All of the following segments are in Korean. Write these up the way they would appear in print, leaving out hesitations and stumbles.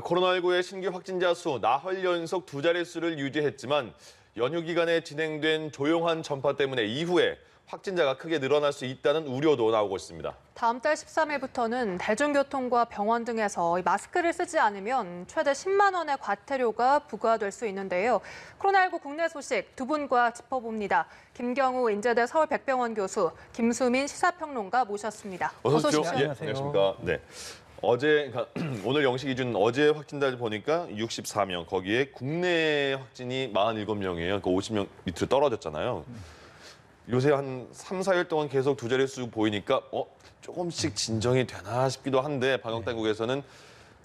코로나19의 신규 확진자 수 나흘 연속 두 자릿수를 유지했지만 연휴 기간에 진행된 조용한 전파 때문에 이후에 확진자가 크게 늘어날 수 있다는 우려도 나오고 있습니다. 다음 달 13일부터는 대중교통과 병원 등에서 마스크를 쓰지 않으면 최대 10만 원의 과태료가 부과될 수 있는데요. 코로나19 국내 소식 두 분과 짚어봅니다. 김경우 인제대 서울백병원 교수, 김수민 시사평론가 모셨습니다. 어서 오십시오. 오십시오. 예, 안녕하십니까. 네. 그러니까 오늘 0시 기준 어제 확진자를 보니까 64명, 거기에 국내 확진이 47명이에요. 그러니까 50명 밑으로 떨어졌잖아요. 요새 한 3, 4일 동안 계속 두 자릿수 보이니까 조금씩 진정이 되나 싶기도 한데 방역당국에서는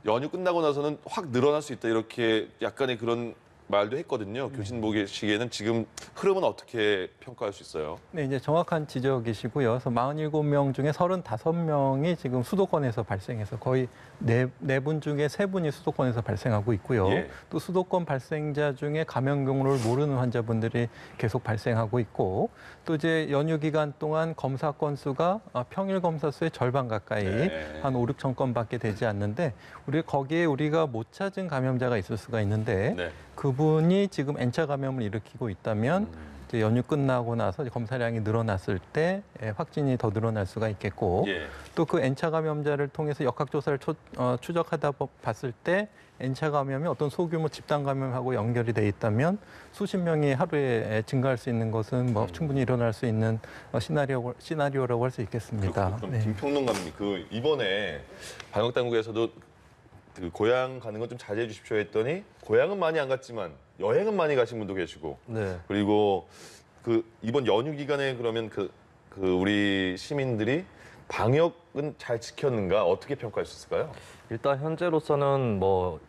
연휴 끝나고 나서는 확 늘어날 수 있다 이렇게 약간의 그런 말도 했거든요. 교수님 보시기에는 지금 흐름은 어떻게 평가할 수 있어요? 네, 이제 정확한 지적이시고요. 그래서 47명 중에 35명이 지금 수도권에서 발생해서 거의 네 분 중에 세 분이 수도권에서 발생하고 있고요. 예. 또 수도권 발생자 중에 감염 경로를 모르는 환자분들이 계속 발생하고 있고 또 이제 연휴 기간 동안 검사 건수가 평일 검사 수의 절반 가까이 한 5, 6천 건밖에 되지 않는데 거기에 우리가 못 찾은 감염자가 있을 수가 있는데 그분이 지금 N차 감염을 일으키고 있다면 이제 연휴 끝나고 나서 검사량이 늘어났을 때 확진이 더 늘어날 수가 있겠고 또 그 N차 감염자를 통해서 역학조사를 추적하다 봤을 때 N차 감염이 어떤 소규모 집단 감염하고 연결이 돼 있다면 수십 명이 하루에 증가할 수 있는 것은 충분히 일어날 수 있는 시나리오라고 할 수 있겠습니다. 그럼 김평론가님, 이번에 방역당국에서도 그 고향 가는 건 좀 자제해 주십시오 했더니 고향은 많이 안 갔지만 여행은 많이 가신 분도 계시고 그리고 이번 연휴 기간에 그러면 우리 시민들이 방역은 잘 지켰는가 어떻게 평가할 수 있을까요? 일단 현재로서는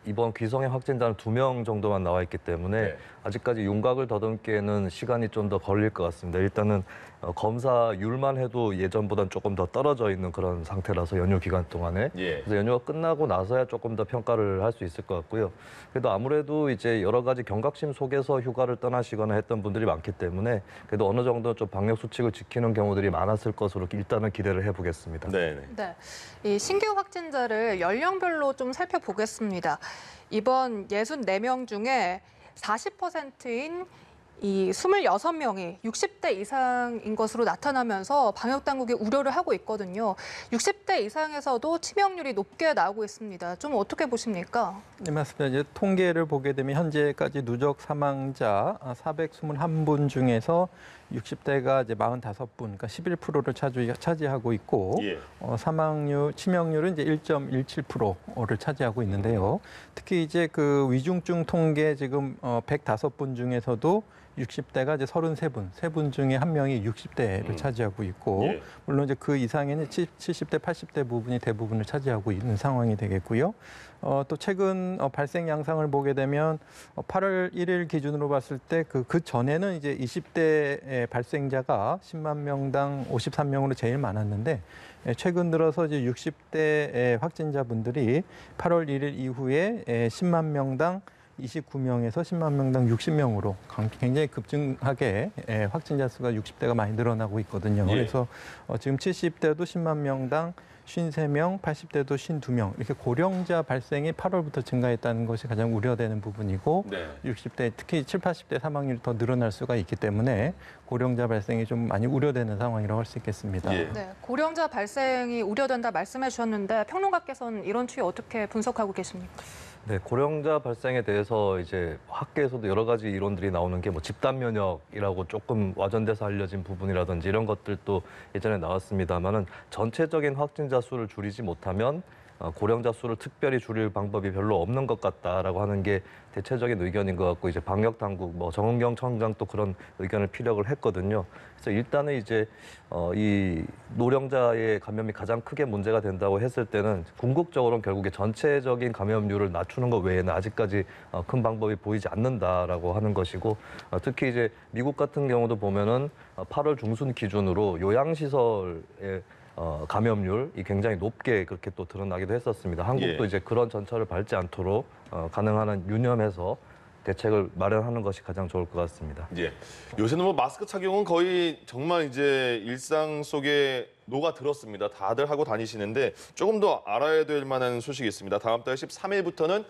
이번 귀성의 확진자는 2명 정도만 나와 있기 때문에 아직까지 윤곽을 더듬기에는 시간이 좀 더 걸릴 것 같습니다. 일단은 검사율만 해도 예전보다는 조금 더 떨어져 있는 그런 상태라서 연휴 기간 동안에 그래서 연휴가 끝나고 나서야 조금 더 평가를 할 수 있을 것 같고요. 그래도 아무래도 이제 여러 가지 경각심 속에서 휴가를 떠나시거나 했던 분들이 많기 때문에 그래도 어느 정도 좀 방역 수칙을 지키는 경우들이 많았을 것으로 일단은 기대를 해보겠습니다. 네. 이 신규 확진자를 연령별로 좀 살펴보겠습니다. 이번 64명 중에 40%인 이 26명이 60대 이상인 것으로 나타나면서 방역당국이 우려를 하고 있거든요. 60대 이상에서도 치명률이 높게 나오고 있습니다. 좀 어떻게 보십니까? 네, 맞습니다. 이제 통계를 보게 되면 현재까지 누적 사망자 421분 중에서 60대가 이제 45분, 그러니까 11%를 차지하고 있고 치명률은 이제 1.17%를 차지하고 있는데요. 특히 이제 그 위중증 통계 지금 105분 중에서도 60대가 이제 33분, 3분 중에 1명이 60대를 차지하고 있고 물론 이제 그 이상에는 70대, 80대 부분이 대부분을 차지하고 있는 상황이 되겠고요. 또 최근 발생 양상을 보게 되면 8월 1일 기준으로 봤을 때 그 전에는 이제 20대 발생자가 10만 명당 53명으로 제일 많았는데 최근 들어서 이제 60대 확진자분들이 8월 1일 이후에 10만 명당 29명에서 10만 명당 60명으로 굉장히 급증하게 확진자 수가 60대가 많이 늘어나고 있거든요. 그래서 지금 70대도 10만 명당 53명, 80대도 52명 이렇게 고령자 발생이 8월부터 증가했다는 것이 가장 우려되는 부분이고 60대 특히 7, 80대 사망률이 더 늘어날 수가 있기 때문에 고령자 발생이 좀 많이 우려되는 상황이라고 할 수 있겠습니다. 고령자 발생이 우려된다 말씀해 주셨는데 평론가께서는 이런 추이 어떻게 분석하고 계십니까? 네, 고령자 발생에 대해서 이제 학계에서도 여러 가지 이론들이 나오는 게 집단 면역이라고 조금 와전돼서 알려진 부분이라든지 이런 것들도 예전에 나왔습니다만은 전체적인 확진자 수를 줄이지 못하면 고령자 수를 특별히 줄일 방법이 별로 없는 것 같다라고 하는 게 대체적인 의견인 것 같고 이제 방역 당국 정은경 청장도 그런 의견을 피력을 했거든요. 그래서 일단은 이제 이 노령자의 감염이 가장 크게 문제가 된다고 했을 때는 궁극적으로는 결국에 전체적인 감염률을 낮추는 것 외에는 아직까지 큰 방법이 보이지 않는다라고 하는 것이고 특히 이제 미국 같은 경우도 보면은 8월 중순 기준으로 요양시설의 감염률이 굉장히 높게 그렇게 또 드러나기도 했었습니다. 한국도 이제 그런 전철을 밟지 않도록 가능한 한 유념해서 대책을 마련하는 것이 가장 좋을 것 같습니다. 예. 요새는 뭐 마스크 착용은 거의 정말 이제 일상 속에 녹아들었습니다. 다들 하고 다니시는데 조금 더 알아야 될 만한 소식이 있습니다. 다음 달 13일부터는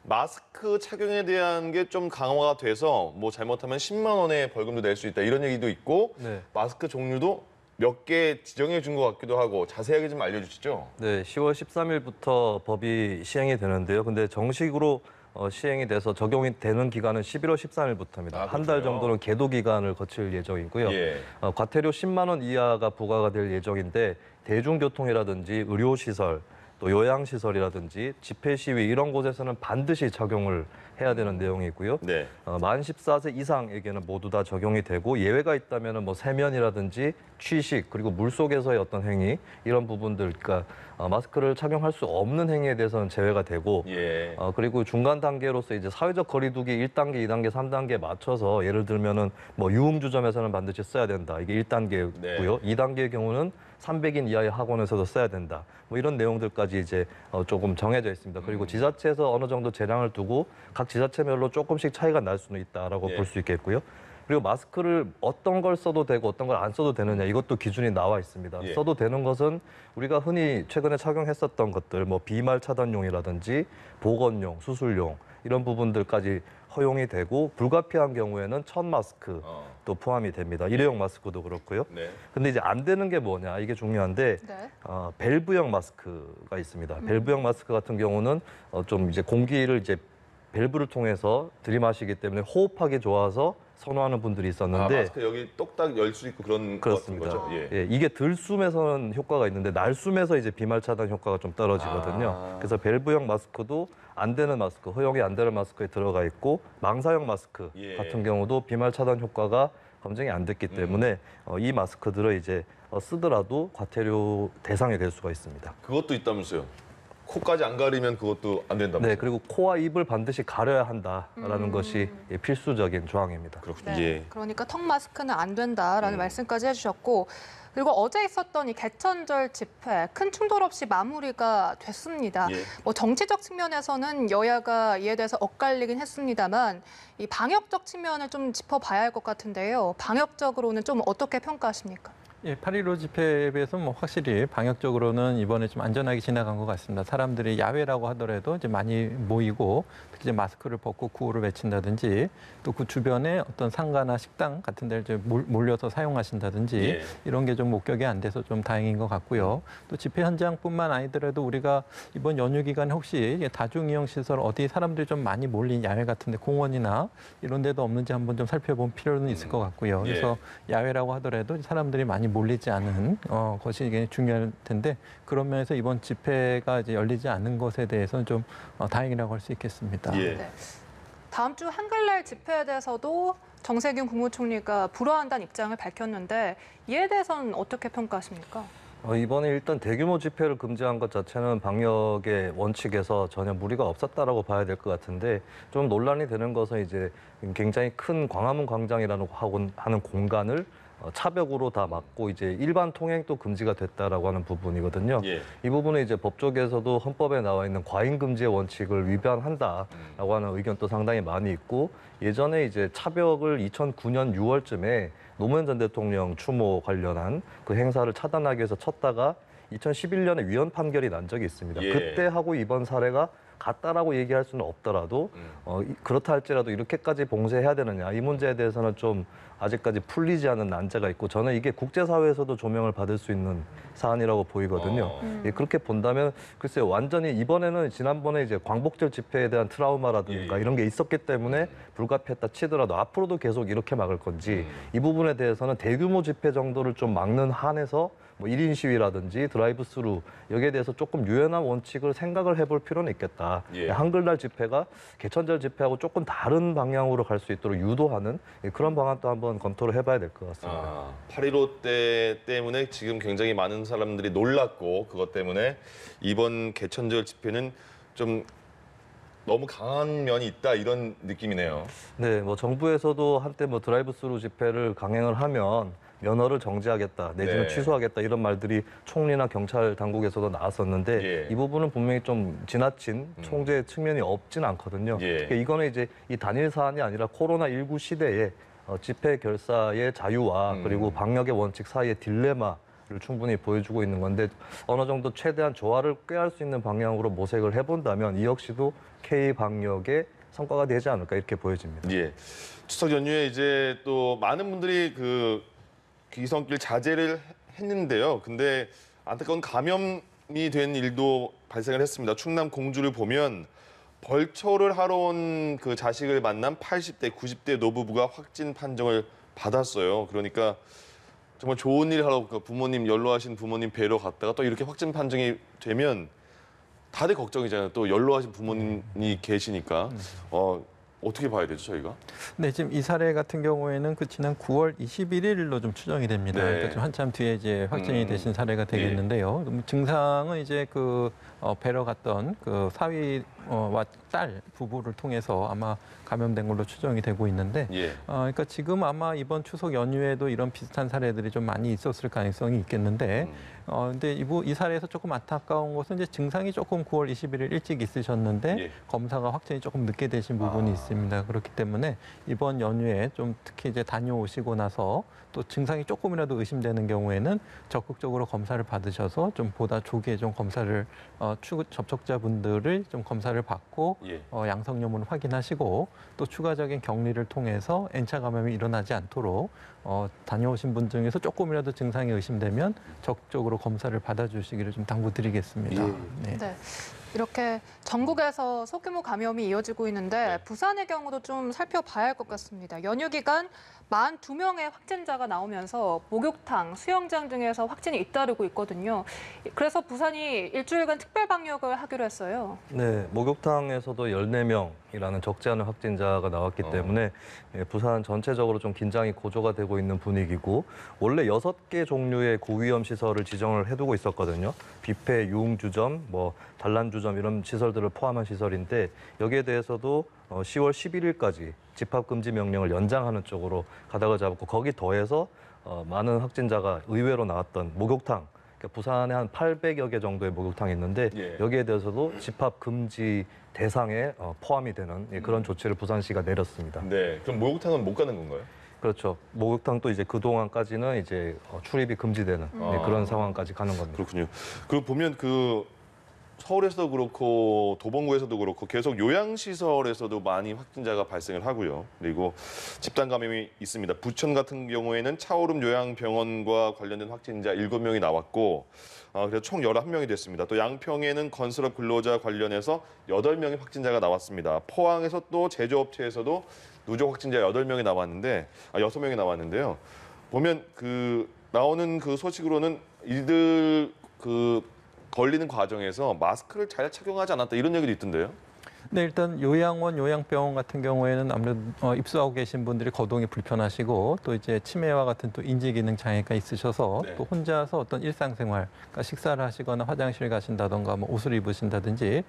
마스크 착용에 대한 게 좀 강화가 돼서 뭐 잘못하면 10만 원의 벌금도 낼 수 있다 이런 얘기도 있고 네. 마스크 종류도 몇 개 지정해 준 것 같기도 하고 자세하게 좀 알려주시죠. 네, 10월 13일부터 법이 시행이 되는데요. 근데 정식으로 시행이 돼서 적용이 되는 기간은 11월 13일부터입니다. 아, 한 달 그렇군요. 정도는 계도 기간을 거칠 예정이고요. 예. 과태료 10만 원 이하가 부과가 될 예정인데 대중교통이라든지 의료시설, 또 요양시설이라든지 집회 시위 이런 곳에서는 반드시 적용을 해야 되는 내용이고요. 네. 만 14세 이상에게는 모두 다 적용이 되고 예외가 있다면 뭐 세면이라든지 취식 그리고 물속에서의 어떤 행위 이런 부분들 그러니까 마스크를 착용할 수 없는 행위에 대해서는 제외가 되고 예. 그리고 중간 단계로서 이제 사회적 거리두기 1단계, 2단계, 3단계에 맞춰서 예를 들면은 뭐 유흥주점에서는 반드시 써야 된다. 이게 1단계고요. 네. 2단계의 경우는 300인 이하의 학원에서도 써야 된다. 뭐 이런 내용들까지 이제 조금 정해져 있습니다. 그리고 지자체에서 어느 정도 재량을 두고 각 지자체별로 조금씩 차이가 날 수는 있다라고 예. 볼 수 있겠고요. 그리고 마스크를 어떤 걸 써도 되고 어떤 걸 안 써도 되느냐 이것도 기준이 나와 있습니다. 예. 써도 되는 것은 우리가 흔히 최근에 착용했었던 것들 뭐 비말 차단용이라든지 보건용, 수술용 이런 부분들까지 허용이 되고 불가피한 경우에는 천 마스크 또 포함이 됩니다. 일회용 마스크도 그렇고요. 네. 근데 이제 안 되는 게 뭐냐 이게 중요한데 네. 밸브형 마스크가 있습니다. 밸브형 마스크 같은 경우는 좀 이제 공기를 이제 밸브를 통해서 들이마시기 때문에 호흡하기 좋아서 선호하는 분들이 있었는데 마스크 여기 똑딱 열 수 있고 그런 것 같은 그렇습니다. 거죠. 예. 예, 이게 들숨에서는 효과가 있는데 날숨에서 이제 비말 차단 효과가 좀 떨어지거든요. 아. 그래서 밸브형 마스크도 안 되는 마스크, 허용이 안 되는 마스크에 들어가 있고 망사형 마스크 예. 같은 경우도 비말 차단 효과가 검증이 안 됐기 때문에 이 마스크들을 이제 쓰더라도 과태료 대상이 될 수가 있습니다. 그것도 있다면서요. 코까지 안 가리면 그것도 안 된다면서요. 네, 그리고 코와 입을 반드시 가려야 한다라는 것이 필수적인 조항입니다. 그렇군요. 네. 예. 그러니까 턱 마스크는 안 된다라는 말씀까지 해주셨고, 그리고 어제 있었던 이 개천절 집회 큰 충돌 없이 마무리가 됐습니다. 예. 뭐 정치적 측면에서는 여야가 이에 대해서 엇갈리긴 했습니다만 이 방역적 측면을 좀 짚어봐야 할 것 같은데요. 방역적으로는 좀 어떻게 평가하십니까? 예, 8.15 집회에 비해서 뭐 확실히 방역적으로는 이번에 좀 안전하게 지나간 것 같습니다. 사람들이 야외라고 하더라도 이제 많이 모이고 특히 이제 마스크를 벗고 구호를 외친다든지 또 그 주변에 어떤 상가나 식당 같은 데를 이제 몰려서 사용하신다든지 예. 이런 게 좀 목격이 안 돼서 좀 다행인 것 같고요. 또 집회 현장뿐만 아니더라도 우리가 이번 연휴 기간에 혹시 다중이용 시설 어디 사람들이 좀 많이 몰린 야외 같은 데 공원이나 이런 데도 없는지 한번 좀 살펴볼 필요는 있을 것 같고요. 예. 그래서 야외라고 하더라도 사람들이 많이 몰리지 않은 것이 이게 중요할 텐데 그런 면에서 이번 집회가 이제 열리지 않는 것에 대해서는 좀 다행이라고 할 수 있겠습니다. 예. 네. 다음 주 한글날 집회에 대해서도 정세균 국무총리가 불허한다는 입장을 밝혔는데 이에 대해서는 어떻게 평가하십니까? 이번에 일단 대규모 집회를 금지한 것 자체는 방역의 원칙에서 전혀 무리가 없었다라고 봐야 될 것 같은데 좀 논란이 되는 것은 이제 굉장히 큰 광화문 광장이라는 하는 공간을 차벽으로 다 막고 이제 일반 통행도 금지가 됐다라고 하는 부분이거든요. 예. 이 부분은 이제 법조계에서도 헌법에 나와 있는 과잉 금지의 원칙을 위반한다라고 하는 의견도 상당히 많이 있고 예전에 이제 차벽을 2009년 6월쯤에 노무현 전 대통령 추모 관련한 그 행사를 차단하기 위해서 쳤다가 2011년에 위헌 판결이 난 적이 있습니다. 예. 그때 하고 이번 사례가 같다라고 얘기할 수는 없더라도 그렇다 할지라도 이렇게까지 봉쇄해야 되느냐 이 문제에 대해서는 좀 아직까지 풀리지 않은 난제가 있고 저는 이게 국제사회에서도 조명을 받을 수 있는 사안이라고 보이거든요. 예, 그렇게 본다면 글쎄요 완전히 이번에는 지난번에 이제 광복절 집회에 대한 트라우마라든가 예. 이런 게 있었기 때문에 불가피했다 치더라도 앞으로도 계속 이렇게 막을 건지 이 부분에 대해서는 대규모 집회 정도를 좀 막는 한에서 뭐 1인 시위라든지 드라이브 스루 여기에 대해서 조금 유연한 원칙을 생각을 해볼 필요는 있겠다. 예. 한글날 집회가 개천절 집회하고 조금 다른 방향으로 갈 수 있도록 유도하는 그런 방안도 한번 검토를 해봐야 될 것 같습니다. 8.15 때 때문에 지금 굉장히 많은 사람들이 놀랐고 그것 때문에 이번 개천절 집회는 좀 너무 강한 면이 있다 이런 느낌이네요. 네, 뭐 정부에서도 한때 뭐 드라이브 스루 집회를 강행을 하면 면허를 정지하겠다 내지는 네. 취소하겠다 이런 말들이 총리나 경찰 당국에서도 나왔었는데 예. 이 부분은 분명히 좀 지나친 통제 측면이 없진 않거든요. 예. 그러니까 이거는 이제 이 단일 사안이 아니라 코로나19 시대에 집회 결사의 자유와 그리고 방역의 원칙 사이의 딜레마를 충분히 보여주고 있는 건데 어느 정도 최대한 조화를 꾀할 수 있는 방향으로 모색을 해본다면 이 역시도 K 방역의 성과가 되지 않을까 이렇게 보여집니다. 예. 추석 연휴에 이제 또 많은 분들이 그 귀성길 자제를 했는데요. 근데 안타까운 감염이 된 일도 발생을 했습니다. 충남 공주를 보면 벌초를 하러 온 그 자식을 만난 80대, 90대 노부부가 확진 판정을 받았어요. 그러니까 정말 좋은 일 하러 부모님 연로하신 부모님 뵈러 갔다가 또 이렇게 확진 판정이 되면 다들 걱정이잖아요. 또 연로하신 부모님이 계시니까 어떻게 봐야 되죠, 저희가? 네, 지금 이 사례 같은 경우에는 그 지난 9월 21일로 좀 추정이 됩니다. 네. 그러니까 좀 한참 뒤에 이제 확진이 되신 사례가 되겠는데요. 그럼 증상은 이제 그 뵈러 갔던 그 사위와 딸 부부를 통해서 아마 감염된 걸로 추정이 되고 있는데, 예. 그러니까 지금 아마 이번 추석 연휴에도 이런 비슷한 사례들이 좀 많이 있었을 가능성이 있겠는데, 근데 이 사례에서 조금 안타까운 것은 이제 증상이 조금 9월 21일 일찍 있으셨는데 예. 검사가 확진이 조금 늦게 되신 부분이 있습니다. 그렇기 때문에 이번 연휴에 좀 특히 이제 다녀오시고 나서 또 증상이 조금이라도 의심되는 경우에는 적극적으로 검사를 받으셔서 좀 보다 조기에 좀 검사를 접촉자분들을 좀 검사를 받고 예. 양성 여부를 확인하시고 또 추가적인 격리를 통해서 N차 감염이 일어나지 않도록 다녀오신 분 중에서 조금이라도 증상이 의심되면 적극적으로 검사를 받아주시기를 좀 당부드리겠습니다. 예. 네. 네. 이렇게 전국에서 소규모 감염이 이어지고 있는데 부산의 경우도 좀 살펴봐야 할 것 같습니다. 연휴 기간 42명의 확진자가 나오면서 목욕탕, 수영장 등에서 확진이 잇따르고 있거든요. 그래서 부산이 일주일간 특별 방역을 하기로 했어요. 네, 목욕탕에서도 14명이라는 적지 않은 확진자가 나왔기 때문에 부산 전체적으로 좀 긴장이 고조가 되고 있는 분위기고 원래 6개 종류의 고위험 시설을 지정을 해두고 있었거든요. 뷔페, 유흥주점, 단란주점 이런 시설들을 포함한 시설인데 여기에 대해서도 10월 11일까지 집합금지 명령을 연장하는 쪽으로 가닥을 잡았고 거기 더해서 많은 확진자가 의외로 나왔던 목욕탕, 그러니까 부산에 한 800여 개 정도의 목욕탕이 있는데 예. 여기에 대해서도 집합금지 대상에 포함이 되는 그런 조치를 부산시가 내렸습니다. 네. 그럼 목욕탕은 못 가는 건가요? 그렇죠. 목욕탕도 이제 그동안까지는 이제 출입이 금지되는 그런 상황까지 가는 겁니다. 그렇군요. 그리고 보면 그 서울에서도 그렇고 도봉구에서도 그렇고 계속 요양시설에서도 많이 확진자가 발생을 하고요. 그리고 집단 감염이 있습니다. 부천 같은 경우에는 차오름 요양병원과 관련된 확진자 7명이 나왔고 그래서 총 11명이 됐습니다. 또 양평에는 건설업 근로자 관련해서 8명의 확진자가 나왔습니다. 포항에서 또 제조업체에서도 누적 확진자 8명이 나왔는데 6명이 나왔는데요. 보면 그 나오는 그 소식으로는 이들 걸리는 과정에서 마스크를 잘 착용하지 않았다 이런 얘기도 있던데요. 네, 일단 요양원, 요양병원 같은 경우에는 아무래도 입소하고 계신 분들이 거동이 불편하시고 또 이제 치매와 같은 또 인지 기능 장애가 있으셔서 네. 또 혼자서 어떤 일상생활, 그러니까 식사를 하시거나 화장실 가신다던가 옷을 입으신다든지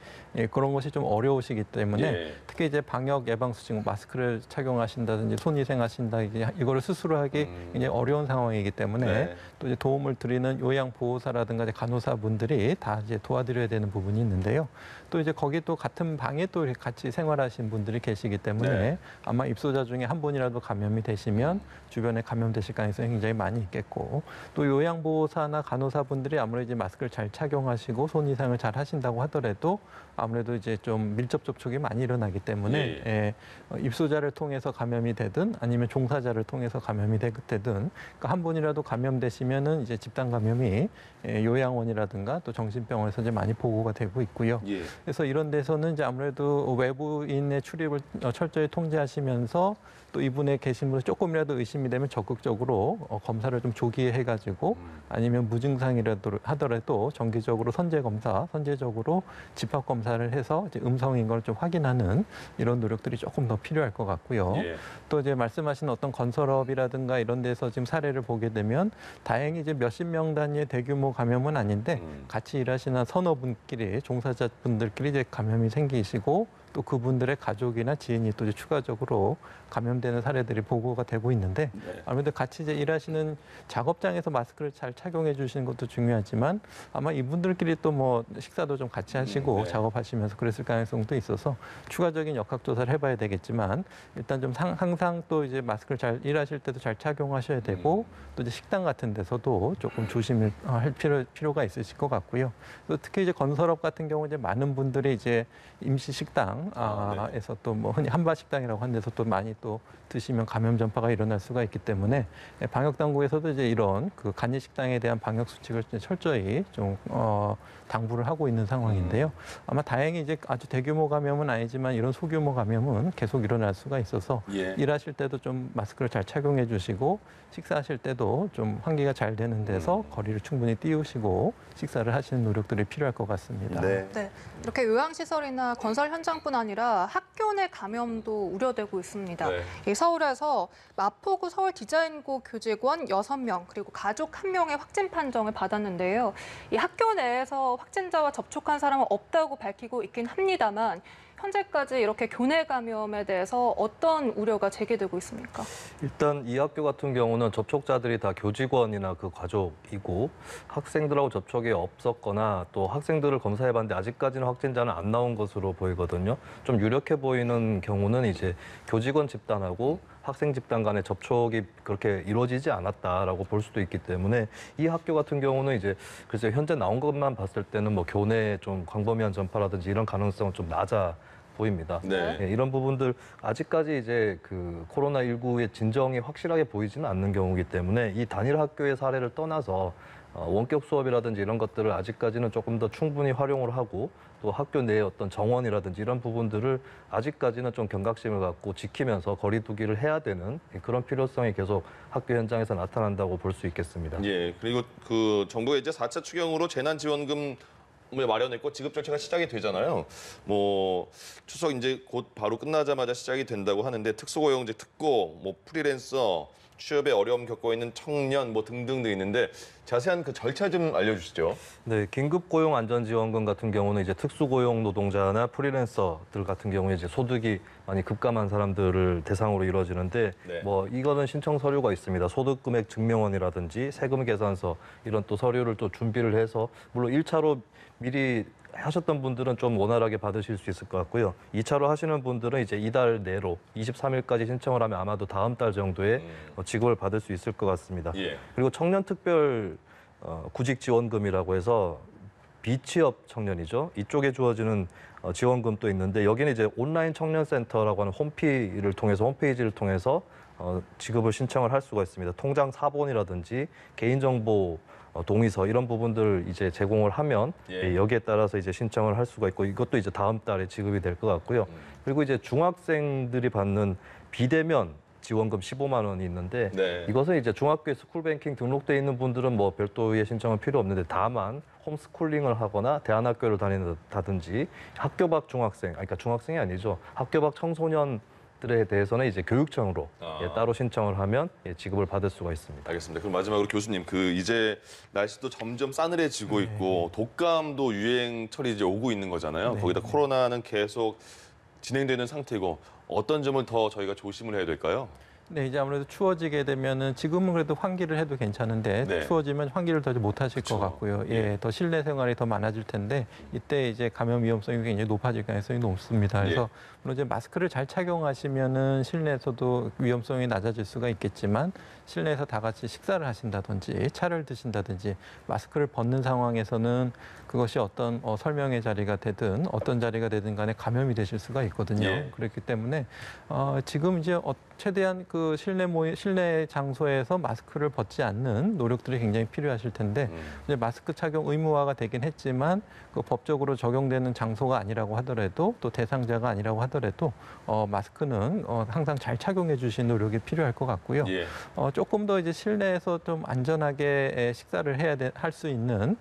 그런 것이 좀 어려우시기 때문에 예. 특히 이제 방역 예방 수칙 마스크를 착용하신다든지 손위생하신다 이거를 스스로 하기 굉장히 어려운 상황이기 때문에 네. 또 이제 도움을 드리는 요양보호사라든가 간호사분들이 다 이제 도와드려야 되는 부분이 있는데요. 또 이제 거기 또 같은 방에 또 같이 생활하신 분들이 계시기 때문에 네. 아마 입소자 중에 한 분이라도 감염이 되시면 주변에 감염되실 가능성이 굉장히 많이 있겠고 또 요양보호사나 간호사분들이 아무래도 이제 마스크를 잘 착용하시고 손이상을 잘 하신다고 하더라도 아무래도 이제 좀 밀접 접촉이 많이 일어나기 때문에 입소자를 통해서 감염이 되든 아니면 종사자를 통해서 감염이 되든 그러니까 한 분이라도 감염되시면은 이제 집단 감염이 요양원이라든가 또 정신병원에서 이제 많이 보고가 되고 있고요. 예. 그래서 이런 데서는 이제 아무래도 외부인의 출입을 철저히 통제하시면서 또 이분에 계신 분이 조금이라도 의심이 되면 적극적으로 검사를 좀 조기에 해가지고 아니면 무증상이라도 하더라도 정기적으로 선제적으로 집합 검사를 해서 이제 음성인 걸 좀 확인하는 이런 노력들이 조금 더 필요할 것 같고요. 예. 또 이제 말씀하신 어떤 건설업이라든가 이런 데서 지금 사례를 보게 되면 다행히 이제 몇십 명 단위의 대규모 감염은 아닌데 같이 일하시는 선호분끼리 종사자분들끼리 이제 감염이 생기시고 또 그분들의 가족이나 지인이 또 이제 추가적으로 감염되는 사례들이 보고가 되고 있는데 아무래도 같이 이제 일하시는 작업장에서 마스크를 잘 착용해 주시는 것도 중요하지만 아마 이분들끼리 또 뭐 식사도 좀 같이 하시고 작업하시면서 그랬을 가능성도 있어서 추가적인 역학 조사를 해봐야 되겠지만 일단 좀 항상 또 이제 마스크를 잘 일하실 때도 잘 착용하셔야 되고 또 이제 식당 같은 데서도 조금 조심을 할 필요가 있으실 것 같고요. 또 특히 이제 건설업 같은 경우 이제 많은 분들이 이제 임시 식당에서 또 뭐 흔히 한바 식당이라고 하는 데서 또 많이 또 드시면 감염 전파가 일어날 수가 있기 때문에 방역 당국에서도 이제 이런 그 간이 식당에 대한 방역 수칙을 철저히 좀 당부를 하고 있는 상황인데요. 아마 다행히 이제 아주 대규모 감염은 아니지만 이런 소규모 감염은 계속 일어날 수가 있어서 일하실 때도 좀 마스크를 잘 착용해 주시고 식사하실 때도 좀 환기가 잘 되는 데서 거리를 충분히 띄우시고 식사를 하시는 노력들이 필요할 것 같습니다. 네, 이렇게 요양시설이나 건설 현장뿐 아니라 학교 내 감염도 우려되고 있습니다. 이 서울에서 마포구 서울디자인고 교직원 6명 그리고 가족 1명의 확진 판정을 받았는데요. 이 학교 내에서 확진자와 접촉한 사람은 없다고 밝히고 있긴 합니다만 현재까지 이렇게 교내 감염에 대해서 어떤 우려가 제기되고 있습니까? 일단 이 학교 같은 경우는 접촉자들이 다 교직원이나 그 가족이고 학생들하고 접촉이 없었거나 또 학생들을 검사해봤는데 아직까지는 확진자는 안 나온 것으로 보이거든요. 좀 유력해 보이는 경우는 이제 교직원 집단하고 학생 집단 간의 접촉이 그렇게 이루어지지 않았다라고 볼 수도 있기 때문에 이 학교 같은 경우는 이제 글쎄 현재 나온 것만 봤을 때는 뭐 교내 좀 광범위한 전파라든지 이런 가능성은 좀 낮아 보입니다. 이런 부분들 아직까지 이제 그 코로나19의 진정이 확실하게 보이지는 않는 경우이기 때문에 이 단일 학교의 사례를 떠나서 원격 수업이라든지 이런 것들을 아직까지는 조금 더 충분히 활용을 하고 또 학교 내의 어떤 정원이라든지 이런 부분들을 아직까지는 좀 경각심을 갖고 지키면서 거리 두기를 해야 되는 그런 필요성이 계속 학교 현장에서 나타난다고 볼 수 있겠습니다. 그리고 그 정부가 이제 4차 추경으로 재난지원금 마련했고 지급 절차가 시작이 되잖아요. 뭐 추석 이제 곧 바로 끝나자마자 시작이 된다고 하는데 특수고용제 특고, 뭐 프리랜서, 취업에 어려움 겪고 있는 청년 뭐 등등도 있는데 자세한 그 절차 좀 알려주시죠. 네, 긴급고용안전지원금 같은 경우는 이제 특수고용 노동자나 프리랜서들 같은 경우에 이제 소득이 많이 급감한 사람들을 대상으로 이루어지는데 뭐 이거는 신청 서류가 있습니다. 소득금액 증명원이라든지 세금 계산서 이런 또 서류를 또 준비를 해서 물론 1차로 미리 하셨던 분들은 좀 원활하게 받으실 수 있을 것 같고요. 2차로 하시는 분들은 이제 이달 내로 23일까지 신청을 하면 아마도 다음 달 정도에 지급을 받을 수 있을 것 같습니다. 그리고 청년특별 구직지원금이라고 해서 비취업 청년이죠. 이쪽에 주어지는 지원금도 있는데 여기는 이제 온라인 청년센터라고 하는 홈페이지를 통해서 지급을 신청을 할 수가 있습니다. 통장 사본이라든지 개인정보 동의서 이런 부분들을 이제 제공을 하면 여기에 따라서 이제 신청을 할 수가 있고 이것도 이제 다음 달에 지급이 될 것 같고요. 그리고 이제 중학생들이 받는 비대면 지원금 15만 원이 있는데 이것은 이제 중학교에 스쿨뱅킹 등록돼 있는 분들은 뭐 별도의 신청은 필요 없는데 다만 홈스쿨링을 하거나 대안학교를 다닌다든지 학교 밖 중학생, 그러니까 중학생이 아니죠. 학교 밖 청소년 들에 대해서는 이제 교육청으로 따로 신청을 하면 지급을 받을 수가 있습니다. 알겠습니다. 그럼 마지막으로 교수님, 그 이제 날씨도 점점 싸늘해지고 있고 독감도 유행철이 이제 오고 있는 거잖아요. 거기다 코로나는 계속 진행되는 상태고 어떤 점을 더 저희가 조심을 해야 될까요? 네, 이제 아무래도 추워지게 되면은 지금은 그래도 환기를 해도 괜찮은데 추워지면 환기를 더 못 하실 것 같고요. 더 실내 생활이 더 많아질 텐데 이때 이제 감염 위험성이 굉장히 높아질 가능성이 높습니다. 그래서 물론 이제 마스크를 잘 착용하시면은 실내에서도 위험성이 낮아질 수가 있겠지만 실내에서 다 같이 식사를 하신다든지 차를 드신다든지 마스크를 벗는 상황에서는 그것이 어떤 설명의 자리가 되든 어떤 자리가 되든 간에 감염이 되실 수가 있거든요. 그렇기 때문에 지금 이제 최대한 그 실내 장소에서 마스크를 벗지 않는 노력들이 굉장히 필요하실 텐데 이제 마스크 착용 의무화가 되긴 했지만 그 법적으로 적용되는 장소가 아니라고 하더라도 또 대상자가 아니라고 하더라도 마스크는 항상 잘 착용해 주시는 노력이 필요할 것 같고요. 조금 더 이제 실내에서 좀 안전하게 식사를 할 수 있는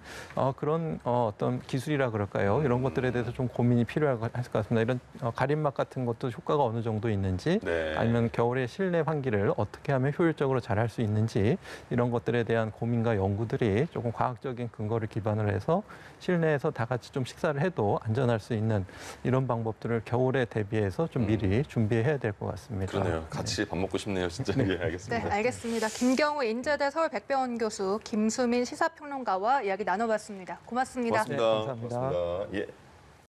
그런 어떤 기술이라 그럴까요? 이런 것들에 대해서 좀 고민이 필요할 것 같습니다. 이런 가림막 같은 것도 효과가 어느 정도 있는지 아니면 겨울에 실내 환기를 어떻게 하면 효율적으로 잘 할 수 있는지 이런 것들에 대한 고민과 연구들이 조금 과학적인 근거를 기반으로 해서 실내에서 다 같이 좀 식사를 해도 안전할 수 있는 이런 방법들을 겨울에 대비해서 좀 미리 준비해야 될 것 같습니다. 그러네요. 같이 밥 먹고 싶네요, 진짜. 예, 네, 알겠습니다. 알겠습니다. 김경우 인제대 서울백병원 교수, 김수민 시사평론가와 이야기 나눠봤습니다. 고맙습니다. 고맙습니다. 네, 감사합니다. 고맙습니다. 예.